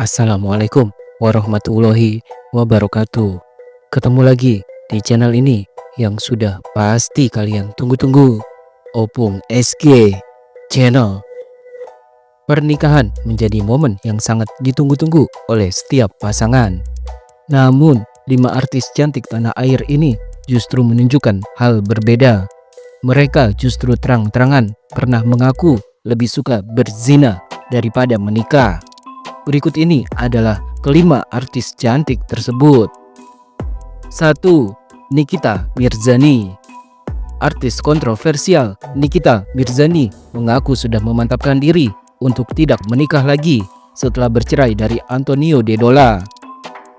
Assalamualaikum warahmatullahi wabarakatuh. Ketemu lagi di channel ini yang sudah pasti kalian tunggu-tunggu. Opung SG Channel. Pernikahan menjadi momen yang sangat ditunggu-tunggu oleh setiap pasangan. Namun, 5 artis cantik tanah air ini justru menunjukkan hal berbeda. Mereka justru terang-terangan pernah mengaku lebih suka berzina daripada menikah. Berikut ini adalah kelima artis cantik tersebut. 1. Nikita Mirzani. Artis kontroversial Nikita Mirzani mengaku sudah memantapkan diri untuk tidak menikah lagi setelah bercerai dari Antonio Dedola.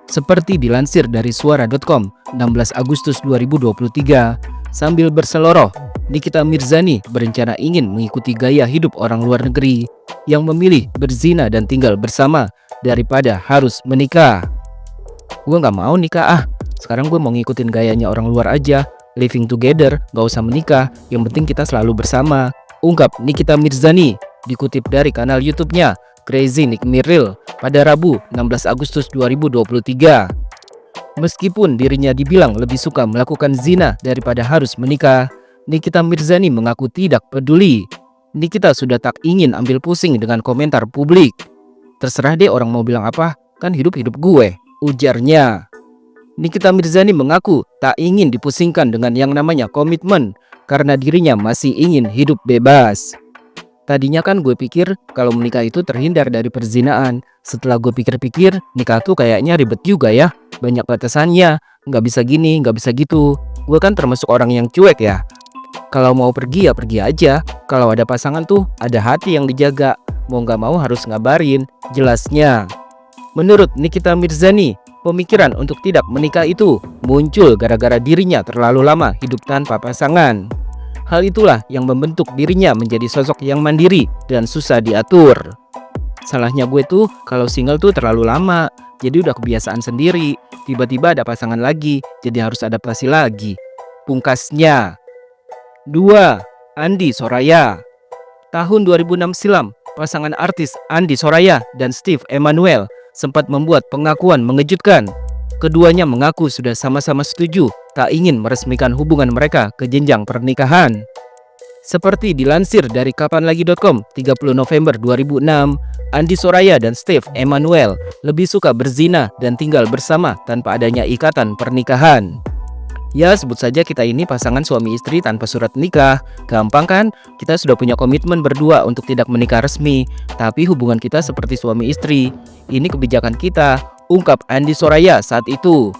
Seperti dilansir dari suara.com 16 Agustus 2023, sambil berseloroh, Nikita Mirzani berencana ingin mengikuti gaya hidup orang luar negeri yang memilih berzina dan tinggal bersama daripada harus menikah. Gue gak mau nikah sekarang gue mau ngikutin gayanya orang luar aja. Living together, gak usah menikah, yang penting kita selalu bersama, ungkap Nikita Mirzani, dikutip dari kanal YouTube-nya Crazy Nick Miril pada Rabu 16 Agustus 2023. Meskipun dirinya dibilang lebih suka melakukan zina daripada harus menikah, Nikita Mirzani mengaku tidak peduli. Nikita sudah tak ingin ambil pusing dengan komentar publik. Terserah deh orang mau bilang apa, kan hidup-hidup gue, ujarnya. Nikita Mirzani mengaku tak ingin dipusingkan dengan yang namanya komitmen karena dirinya masih ingin hidup bebas. Tadinya kan gue pikir kalau menikah itu terhindar dari perzinaan. Setelah gue pikir-pikir, nikah tuh kayaknya ribet juga ya. Banyak batasannya, nggak bisa gini, nggak bisa gitu. Gue kan termasuk orang yang cuek ya. Kalau mau pergi ya pergi aja. Kalau ada pasangan tuh ada hati yang dijaga. Mau nggak mau harus ngabarin, jelasnya. Menurut Nikita Mirzani, pemikiran untuk tidak menikah itu muncul gara-gara dirinya terlalu lama hidup tanpa pasangan. Hal itulah yang membentuk dirinya menjadi sosok yang mandiri dan susah diatur. Salahnya gue tuh kalau single tuh terlalu lama, jadi udah kebiasaan sendiri. Tiba-tiba ada pasangan lagi, jadi harus adaptasi lagi, pungkasnya. 2. Andi Soraya. Tahun 2006 silam, pasangan artis Andi Soraya dan Steve Emmanuel sempat membuat pengakuan mengejutkan. Keduanya mengaku sudah sama-sama setuju tak ingin meresmikan hubungan mereka ke jenjang pernikahan. Seperti dilansir dari kapanlagi.com 30 November 2006, Andi Soraya dan Steve Emmanuel lebih suka berzina dan tinggal bersama tanpa adanya ikatan pernikahan. Ya, sebut saja kita ini pasangan suami istri tanpa surat nikah. Gampang kan? Kita sudah punya komitmen berdua untuk tidak menikah resmi, tapi hubungan kita seperti suami istri. Ini kebijakan kita, ungkap Andi Soraya saat itu.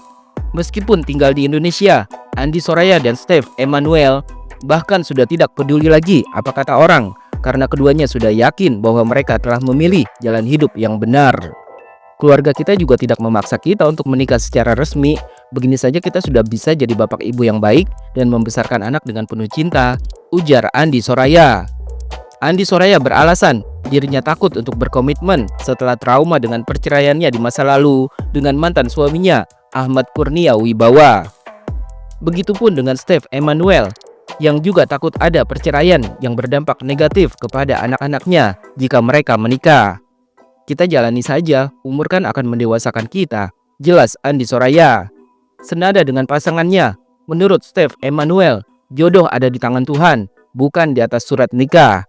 Meskipun tinggal di Indonesia, Andi Soraya dan Steve Emmanuel bahkan sudah tidak peduli lagi apa kata orang, karena keduanya sudah yakin bahwa mereka telah memilih jalan hidup yang benar. Keluarga kita juga tidak memaksa kita untuk menikah secara resmi. Begini saja kita sudah bisa jadi bapak ibu yang baik dan membesarkan anak dengan penuh cinta, ujar Andi Soraya. Andi Soraya beralasan dirinya takut untuk berkomitmen setelah trauma dengan perceraiannya di masa lalu dengan mantan suaminya, Ahmad Kurnia Wibawa. Begitupun dengan Steve Emmanuel yang juga takut ada perceraian yang berdampak negatif kepada anak-anaknya jika mereka menikah. Kita jalani saja, umur kan akan mendewasakan kita, jelas Andi Soraya. Senada dengan pasangannya, menurut Steve Emmanuel, jodoh ada di tangan Tuhan, bukan di atas surat nikah.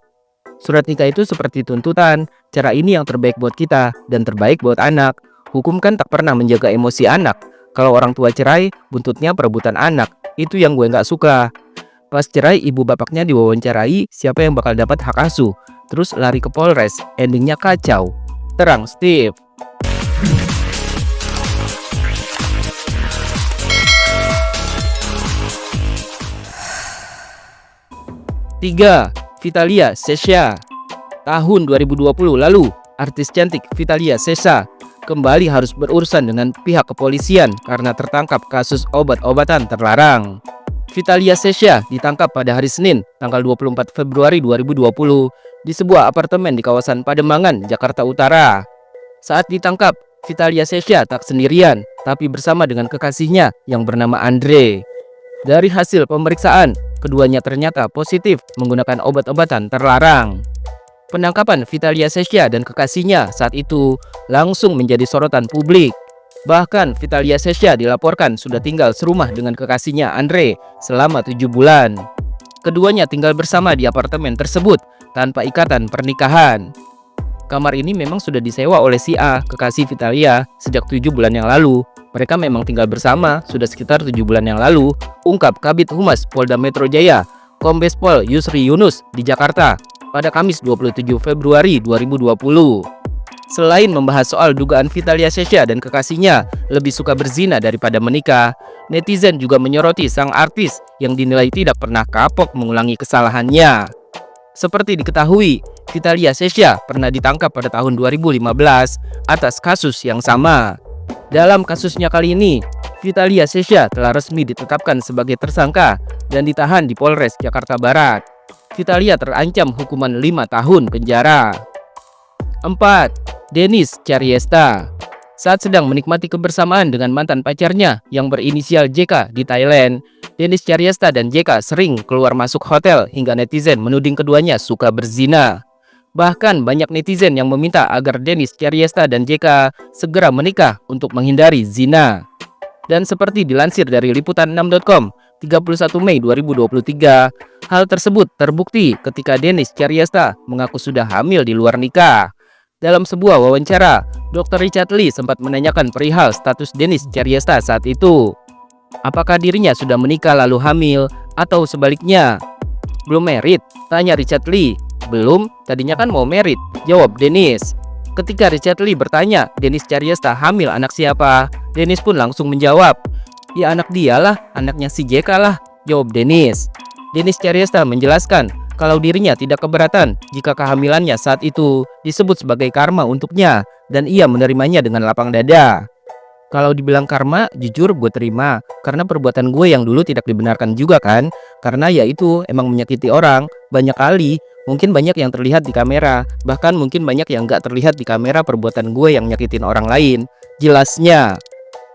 Surat nikah itu seperti tuntutan, cara ini yang terbaik buat kita dan terbaik buat anak. Hukum kan tak pernah menjaga emosi anak. Kalau orang tua cerai, buntutnya perebutan anak. Itu yang gue gak suka. Pas cerai, ibu bapaknya diwawancarai siapa yang bakal dapat hak asuh. Terus lari ke Polres, endingnya kacau, terang Steve. 3. Vitalia Sesha. Tahun 2020 lalu, artis cantik Vitalia Sesha kembali harus berurusan dengan pihak kepolisian karena tertangkap kasus obat-obatan terlarang. Vitalia Sesha ditangkap pada hari Senin, tanggal 24 Februari 2020 di sebuah apartemen di kawasan Pademangan, Jakarta Utara. Saat ditangkap, Vitalia Sesha tak sendirian, tapi bersama dengan kekasihnya yang bernama Andre. Dari hasil pemeriksaan, keduanya ternyata positif menggunakan obat-obatan terlarang. Penangkapan Vitalia Sesha dan kekasihnya saat itu langsung menjadi sorotan publik. Bahkan Vitalia Sesha dilaporkan sudah tinggal serumah dengan kekasihnya Andre selama 7 bulan. Keduanya tinggal bersama di apartemen tersebut tanpa ikatan pernikahan. Kamar ini memang sudah disewa oleh si A, kekasih Vitalia, sejak 7 bulan yang lalu. Mereka memang tinggal bersama sudah sekitar 7 bulan yang lalu, ungkap Kabid Humas Polda Metro Jaya, Kombes Pol Yusri Yunus di Jakarta pada Kamis 27 Februari 2020. Selain membahas soal dugaan Vitalia Sesha dan kekasihnya lebih suka berzina daripada menikah, netizen juga menyoroti sang artis yang dinilai tidak pernah kapok mengulangi kesalahannya. Seperti diketahui, Vitalia Sesha pernah ditangkap pada tahun 2015 atas kasus yang sama. Dalam kasusnya kali ini, Vitalia Sesha telah resmi ditetapkan sebagai tersangka dan ditahan di Polres Jakarta Barat. Vitalia terancam hukuman 5 tahun penjara. 4. Dennis Charyesta. Saat sedang menikmati kebersamaan dengan mantan pacarnya yang berinisial JK di Thailand, Dennis Charyesta dan JK sering keluar masuk hotel hingga netizen menuding keduanya suka berzina. Bahkan banyak netizen yang meminta agar Dennis Charyesta dan JK segera menikah untuk menghindari zina. Dan seperti dilansir dari liputan6.com 31 Mei 2023, hal tersebut terbukti ketika Dennis Charyesta mengaku sudah hamil di luar nikah. Dalam sebuah wawancara, Dr. Richard Lee sempat menanyakan perihal status Dennis Charyesta saat itu. Apakah dirinya sudah menikah lalu hamil atau sebaliknya? Belum married? Tanya Richard Lee. Belum, tadinya kan mau married, jawab Dennis. Ketika Richard Lee bertanya Dennis Charyesta hamil anak siapa, Dennis pun langsung menjawab, ya anak dialah, anaknya si JK lah, jawab Dennis. Dennis Charyesta menjelaskan kalau dirinya tidak keberatan jika kehamilannya saat itu disebut sebagai karma untuknya dan ia menerimanya dengan lapang dada. Kalau dibilang karma, jujur gue terima, karena perbuatan gue yang dulu tidak dibenarkan juga kan, karena ya itu emang menyakiti orang, banyak kali, mungkin banyak yang terlihat di kamera, bahkan mungkin banyak yang gak terlihat di kamera perbuatan gue yang nyakitin orang lain, jelasnya.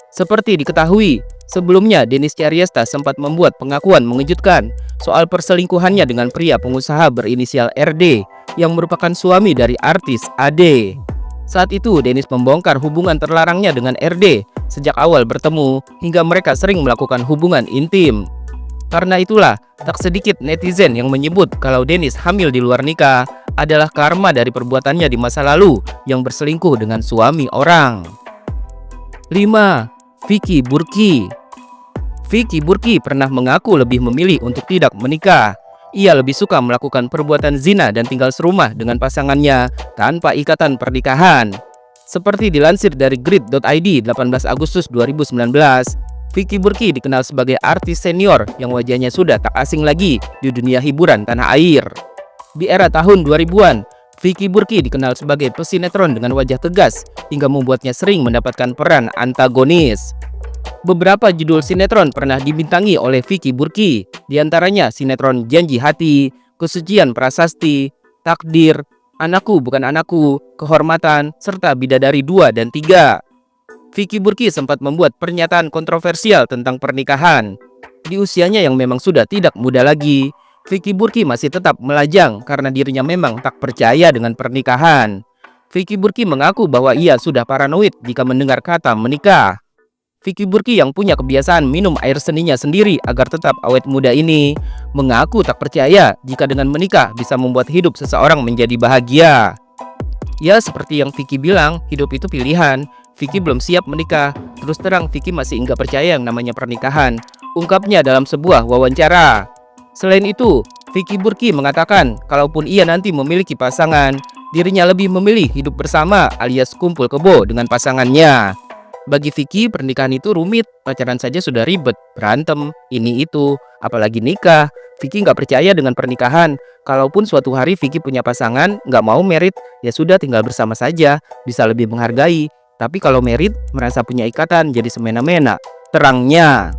Seperti diketahui, sebelumnya Dennis Charyesta sempat membuat pengakuan mengejutkan soal perselingkuhannya dengan pria pengusaha berinisial RD yang merupakan suami dari artis AD. Saat itu Dennis membongkar hubungan terlarangnya dengan RD sejak awal bertemu hingga mereka sering melakukan hubungan intim. Karena itulah tak sedikit netizen yang menyebut kalau Dennis hamil di luar nikah adalah karma dari perbuatannya di masa lalu yang berselingkuh dengan suami orang. 5. Vicky Burky. Vicky Burky pernah mengaku lebih memilih untuk tidak menikah. Ia lebih suka melakukan perbuatan zina dan tinggal serumah dengan pasangannya tanpa ikatan pernikahan. Seperti dilansir dari grid.id 18 Agustus 2019, Vicky Burky dikenal sebagai artis senior yang wajahnya sudah tak asing lagi di dunia hiburan tanah air. Di era tahun 2000-an, Vicky Burky dikenal sebagai pesinetron dengan wajah tegas hingga membuatnya sering mendapatkan peran antagonis. Beberapa judul sinetron pernah dibintangi oleh Vicky Burky, diantaranya sinetron Janji Hati, Kesucian Prasasti, Takdir, Anakku Bukan Anakku, Kehormatan, serta Bidadari 2 dan 3. Vicky Burky sempat membuat pernyataan kontroversial tentang pernikahan. Di usianya yang memang sudah tidak muda lagi, Vicky Burky masih tetap melajang karena dirinya memang tak percaya dengan pernikahan. Vicky Burky mengaku bahwa ia sudah paranoid jika mendengar kata menikah. Vicky Burky yang punya kebiasaan minum air seninya sendiri agar tetap awet muda ini mengaku tak percaya jika dengan menikah bisa membuat hidup seseorang menjadi bahagia. Ya seperti yang Vicky bilang, hidup itu pilihan. Vicky belum siap menikah. Terus terang Vicky masih enggak percaya yang namanya pernikahan, ungkapnya dalam sebuah wawancara. Selain itu, Vicky Burky mengatakan kalaupun ia nanti memiliki pasangan, dirinya lebih memilih hidup bersama alias kumpul kebo dengan pasangannya. Bagi Vicky, pernikahan itu rumit, pacaran saja sudah ribet, berantem, ini itu, apalagi nikah. Vicky nggak percaya dengan pernikahan. Kalaupun suatu hari Vicky punya pasangan, nggak mau married, ya sudah tinggal bersama saja, bisa lebih menghargai. Tapi kalau married, merasa punya ikatan, jadi semena-mena, terangnya.